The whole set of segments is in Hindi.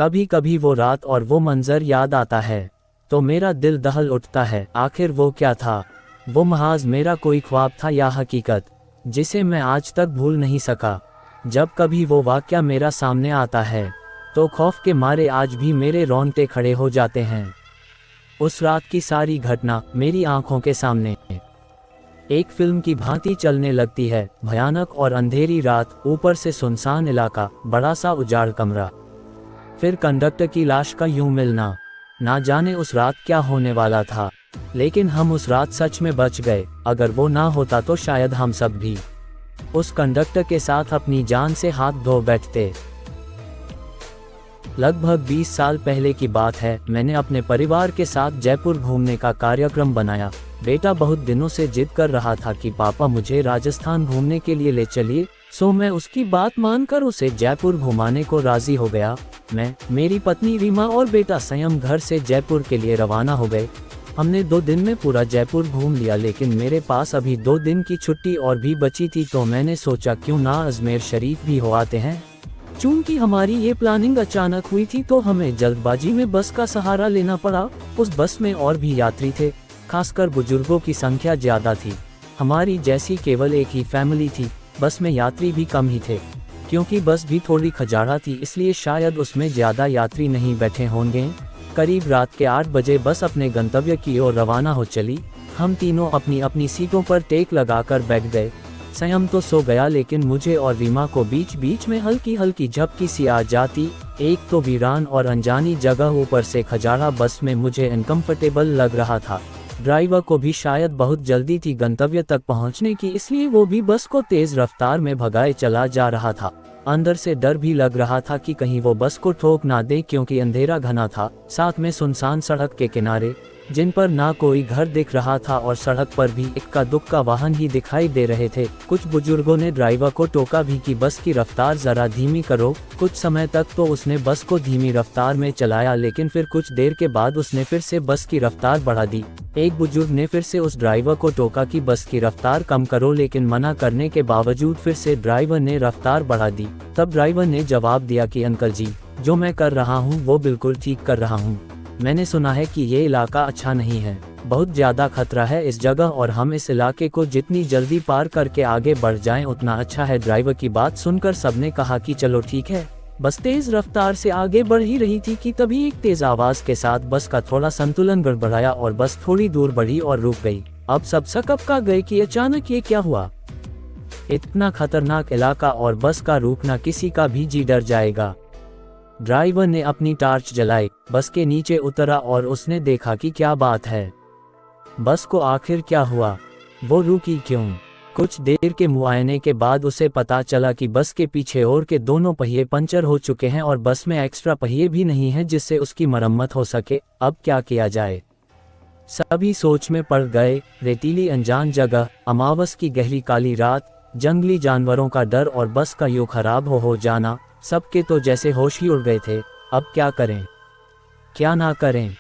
कभी कभी वो रात और वो मंजर याद आता है तो मेरा दिल दहल उठता है। आखिर वो क्या था? वो महज मेरा कोई ख्वाब था या हकीकत जिसे मैं आज तक भूल नहीं सका। जब कभी वो वाक़या मेरा सामने आता है तो खौफ के मारे आज भी मेरे रोंगटे खड़े हो जाते हैं। उस रात की सारी घटना मेरी आंखों के सामने एक फिल्म की भांति चलने लगती है। भयानक और अंधेरी रात, ऊपर से सुनसान इलाका, बड़ा सा उजाड़ कमरा, फिर कंडक्टर की लाश का यूं मिलना। ना जाने उस रात क्या होने वाला था, लेकिन हम उस रात सच में बच गए। अगर वो ना होता तो शायद हम सब भी उस कंडक्टर के साथ अपनी जान से हाथ धो बैठते। लगभग 20 साल पहले की बात है। मैंने अपने परिवार के साथ जयपुर घूमने का कार्यक्रम बनाया। बेटा बहुत दिनों से जिद कर रहा था कि पापा मुझे राजस्थान घूमने के लिए ले चलिए, सो मैं उसकी बात मानकर उसे जयपुर घुमाने को राजी हो गया। मैं, मेरी पत्नी रीमा और बेटा संयम घर से जयपुर के लिए रवाना हो गए। हमने 2 दिन में पूरा जयपुर घूम लिया, लेकिन मेरे पास अभी 2 दिन की छुट्टी और भी बची थी, तो मैंने सोचा क्यों ना अजमेर शरीफ भी हो आते हैं। चूंकि हमारी ये प्लानिंग अचानक हुई थी तो हमें जल्दबाजी में बस का सहारा लेना पड़ा। उस बस में और भी यात्री थे, खासकर बुजुर्गों की संख्या ज्यादा थी। हमारी जैसी केवल एक ही फैमिली थी। बस में यात्री भी कम ही थे, क्योंकि बस भी थोड़ी खजारा थी, इसलिए शायद उसमें ज्यादा यात्री नहीं बैठे होंगे। करीब रात के 8 बजे बस अपने गंतव्य की ओर रवाना हो चली। हम तीनों अपनी अपनी सीटों पर टेक लगाकर बैठ गए। संयम तो सो गया, लेकिन मुझे और रीमा को बीच बीच में हल्की हल्की झपकी सी आ जाती। एक तो वीरान और अनजानी जगह, ऊपर से खजारा बस में मुझे अनकंफर्टेबल लग रहा था। ड्राइवर को भी शायद बहुत जल्दी थी गंतव्य तक पहुंचने की, इसलिए वो भी बस को तेज रफ्तार में भगाए चला जा रहा था। अंदर से डर भी लग रहा था कि कहीं वो बस को ठोक ना दे, क्योंकि अंधेरा घना था, साथ में सुनसान सड़क के किनारे जिन पर ना कोई घर दिख रहा था और सड़क पर भी इक्का दुक्का वाहन ही दिखाई दे रहे थे। कुछ बुजुर्गों ने ड्राइवर को टोका भी कि बस की रफ्तार जरा धीमी करो। कुछ समय तक तो उसने बस को धीमी रफ्तार में चलाया, लेकिन फिर कुछ देर के बाद उसने फिर से बस की रफ्तार बढ़ा दी। एक बुजुर्ग ने फिर से उस ड्राइवर को टोका कि बस की रफ्तार कम करो, लेकिन मना करने के बावजूद फिर से ड्राइवर ने रफ्तार बढ़ा दी। तब ड्राइवर ने जवाब दिया कि अंकल जी, जो मैं कर रहा हूँ वो बिल्कुल ठीक कर रहा हूँ। मैंने सुना है कि ये इलाका अच्छा नहीं है, बहुत ज्यादा खतरा है इस जगह, और हम इस इलाके को जितनी जल्दी पार करके आगे बढ़ जाएं उतना अच्छा है। ड्राइवर की बात सुनकर सबने कहा कि चलो ठीक है। बस तेज रफ्तार से आगे बढ़ ही रही थी कि तभी एक तेज आवाज के साथ बस का थोड़ा संतुलन गड़बड़ाया और बस थोड़ी दूर बढ़ी और रुक गई। अब सब सकपका गए कि अचानक ये क्या हुआ। इतना खतरनाक इलाका और बस का रुकना, किसी का भी जी डर जाएगा। ड्राइवर ने अपनी टार्च जलाई, बस के नीचे उतरा और उसने देखा कि क्या बात है, बस को आखिर क्या हुआ, वो रुकी क्यों। कुछ देर के मुआयने के बाद उसे पता चला कि बस के पीछे और के दोनों पहिए पंचर हो चुके हैं और बस में एक्स्ट्रा पहिए भी नहीं हैं जिससे उसकी मरम्मत हो सके। अब क्या किया जाए? सभी सोच में पड़ गए। रेतीली अनजान जगह, अमावस की गहरी काली रात, जंगली जानवरों का डर और बस का यूं खराब हो जाना, सबके तो जैसे होश ही उड़ गए थे। अब क्या करें, क्या ना करें,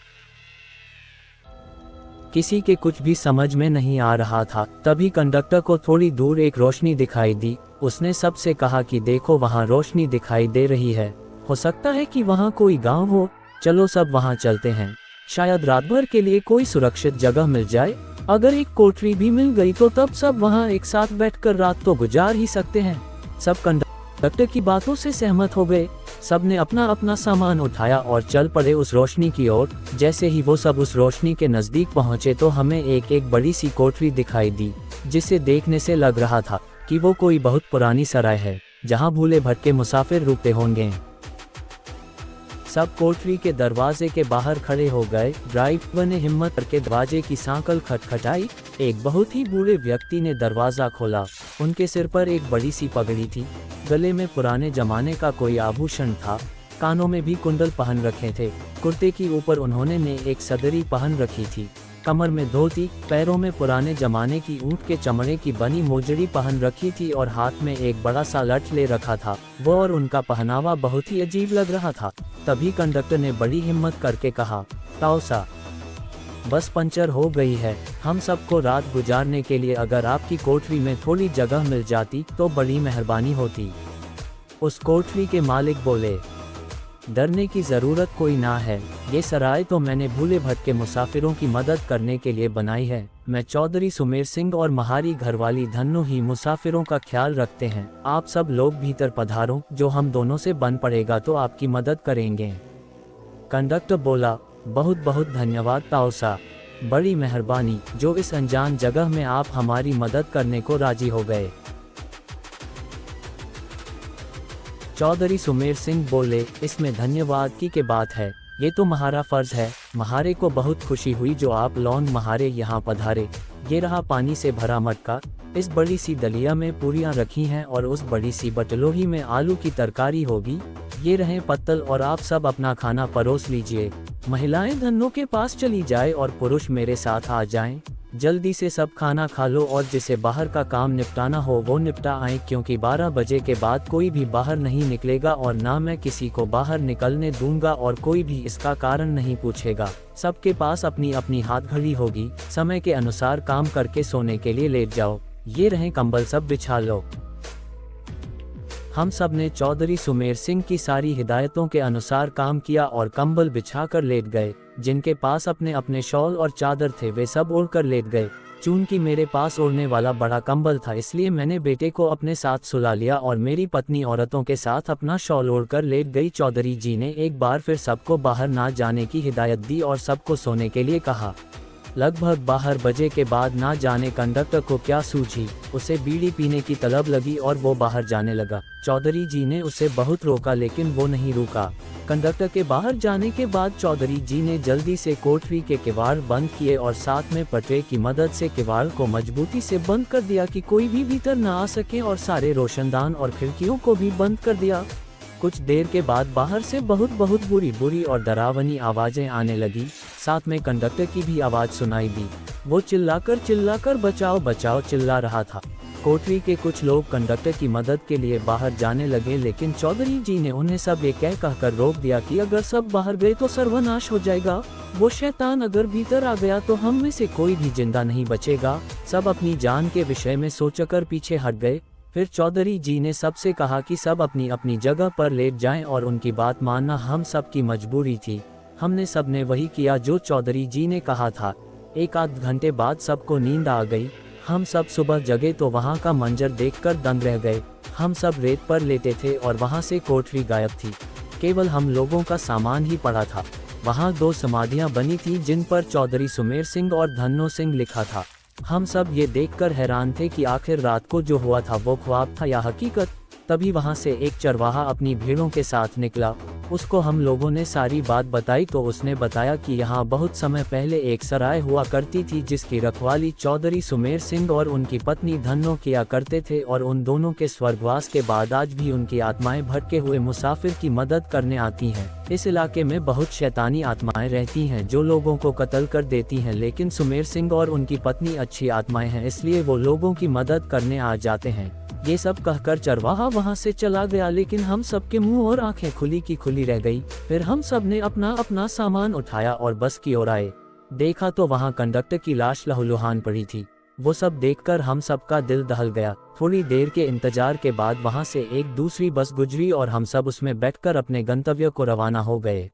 किसी के कुछ भी समझ में नहीं आ रहा था। तभी कंडक्टर को थोड़ी दूर एक रोशनी दिखाई दी। उसने सबसे कहा कि देखो वहां रोशनी दिखाई दे रही है, हो सकता है कि वहां कोई गांव हो, चलो सब वहां चलते हैं, शायद रात भर के लिए कोई सुरक्षित जगह मिल जाए। अगर एक कोठरी भी मिल गई तो तब सब वहां एक साथ बैठकर रात तो गुजार ही सकते हैं। सब कंडक्टर की बातों से सहमत हो गए। सबने अपना अपना सामान उठाया और चल पड़े उस रोशनी की ओर। जैसे ही वो सब उस रोशनी के नजदीक पहुंचे तो हमें एक बड़ी सी कोठरी दिखाई दी, जिसे देखने से लग रहा था कि वो कोई बहुत पुरानी सराय है जहां भूले भटके मुसाफिर रुकते होंगे। सब कोठरी के दरवाजे के बाहर खड़े हो गए। ड्राइवर ने हिम्मत करके दरवाजे की सांकल खटखटाई। एक बहुत ही बूढ़े व्यक्ति ने दरवाजा खोला। उनके सिर पर एक बड़ी सी पगड़ी थी, गले में पुराने जमाने का कोई आभूषण था, कानों में भी कुंडल पहन रखे थे। कुर्ते के ऊपर उन्होंने ने एक सदरी पहन रखी थी, कमर में धोती, पैरों में पुराने जमाने की ऊंट के चमड़े की बनी मोजड़ी पहन रखी थी और हाथ में एक बड़ा सा लठ ले रखा था। वो और उनका पहनावा बहुत ही अजीब लग रहा था। तभी कंडक्टर ने बड़ी हिम्मत करके कहा, ताऊसा, बस पंचर हो गई है, हम सबको रात गुजारने के लिए अगर आपकी कोठरी में थोड़ी जगह मिल जाती तो बड़ी मेहरबानी होती। उस कोठरी के मालिक बोले। डरने की ज़रूरत कोई ना है, ये सराय तो मैंने भूले भटके मुसाफिरों की मदद करने के लिए बनाई है। मैं चौधरी सुमेर सिंह और महारी घरवाली धन्नो ही मुसाफिरों का ख्याल रखते हैं। आप सब लोग भीतर पधारो, जो हम दोनों से बन पड़ेगा तो आपकी मदद करेंगे। कंडक्टर बोला, बहुत बहुत धन्यवाद ताऊसा, बड़ी मेहरबानी जो इस अनजान जगह में आप हमारी मदद करने को राजी हो गए। चौधरी सुमेर सिंह बोले, इसमें धन्यवाद की बात है, ये तो हमारा फर्ज है। महारे को बहुत खुशी हुई जो आप लौंड महारे यहाँ पधारे। ये रहा पानी से भरा मटका, इस बड़ी सी दलिया में पूरियां रखी हैं और उस बड़ी सी बटलोही में आलू की तरकारी होगी। ये रहे पत्तल और आप सब अपना खाना परोस लीजिए। महिलाएं धन्नो के पास चली जाए और पुरुष मेरे साथ आ जाएं। जल्दी से सब खाना खा लो और जिसे बाहर का काम निपटाना हो वो निपटा आए, क्योंकि 12 बजे के बाद कोई भी बाहर नहीं निकलेगा और ना मैं किसी को बाहर निकलने दूंगा और कोई भी इसका कारण नहीं पूछेगा। सबके पास अपनी अपनी हाथ घड़ी होगी, समय के अनुसार काम करके सोने के लिए लेट जाओ। ये रहे कंबल, सब बिछा लो। हम सब ने चौधरी सुमेर सिंह की सारी हिदायतों के अनुसार काम किया और कंबल बिछाकर लेट गए। जिनके पास अपने अपने शॉल और चादर थे वे सब ओढ़कर लेट गए। चूंकि मेरे पास ओढ़ने वाला बड़ा कंबल था, इसलिए मैंने बेटे को अपने साथ सुला लिया और मेरी पत्नी औरतों के साथ अपना शॉल ओढ़कर लेट गई। चौधरी जी ने एक बार फिर सबको बाहर ना जाने की हिदायत दी और सबको सोने के लिए कहा। लगभग 12 बजे के बाद ना जाने कंडक्टर को क्या सूझी, उसे बीड़ी पीने की तलब लगी और वो बाहर जाने लगा। चौधरी जी ने उसे बहुत रोका लेकिन वो नहीं रुका। कंडक्टर के बाहर जाने के बाद चौधरी जी ने जल्दी से कोठरी के किवाड़ बंद किए और साथ में पटरे की मदद से किवाड़ को मजबूती से बंद कर दिया कि कोई भी भीतर न आ सके, और सारे रोशनदान और खिड़कियों को भी बंद कर दिया। कुछ देर के बाद बाहर से बहुत बुरी बुरी और डरावनी आवाजें आने लगी। साथ में कंडक्टर की भी आवाज सुनाई दी। वो चिल्लाकर बचाओ बचाओ चिल्ला रहा था। कोठरी के कुछ लोग कंडक्टर की मदद के लिए बाहर जाने लगे, लेकिन चौधरी जी ने उन्हें सब ये कहकर रोक दिया कि अगर सब बाहर गए तो सर्वनाश हो जाएगा। वो शैतान अगर भीतर आ गया तो हम में से कोई भी जिंदा नहीं बचेगा। सब अपनी जान के विषय में सोचकर पीछे हट गए। फिर चौधरी जी ने सबसे कहा कि सब अपनी अपनी जगह पर लेट जाएं और उनकी बात मानना हम सब की मजबूरी थी। हमने सबने वही किया जो चौधरी जी ने कहा था। एक आध घंटे बाद सबको नींद आ गई। हम सब सुबह जगे तो वहाँ का मंजर देखकर दंग रह गए। हम सब रेत पर लेटे थे और वहाँ से कोठरी गायब थी। केवल हम लोगों का सामान ही पड़ा था। वहाँ 2 समाधियाँ बनी थी जिन पर चौधरी सुमेर सिंह और धन्नो सिंह लिखा था। हम सब ये देखकर हैरान थे कि आखिर रात को जो हुआ था वो ख्वाब था या हकीकत। तभी वहाँ से एक चरवाहा अपनी भेड़ों के साथ निकला। उसको हम लोगों ने सारी बात बताई तो उसने बताया कि यहाँ बहुत समय पहले एक सराय हुआ करती थी जिसकी रखवाली चौधरी सुमेर सिंह और उनकी पत्नी धन्नो किया करते थे, और उन दोनों के स्वर्गवास के बाद आज भी उनकी आत्माएं भटके हुए मुसाफिर की मदद करने आती हैं। इस इलाके में बहुत शैतानी आत्माएं रहती हैं जो लोगों को कत्ल कर देती हैं, लेकिन सुमेर सिंह और उनकी पत्नी अच्छी आत्माएं हैं, इसलिए वो लोगों की मदद करने आ जाते हैं। ये सब कहकर चरवाहा वहाँ से चला गया, लेकिन हम सबके मुंह और आंखें खुली की खुली रह गई। फिर हम सब ने अपना अपना सामान उठाया और बस की ओर आए। देखा तो वहाँ कंडक्टर की लाश लहूलुहान पड़ी थी। वो सब देखकर हम सबका दिल दहल गया। थोड़ी देर के इंतजार के बाद वहाँ से एक दूसरी बस गुजरी और हम सब उसमें बैठकर अपने गंतव्य को रवाना हो गए।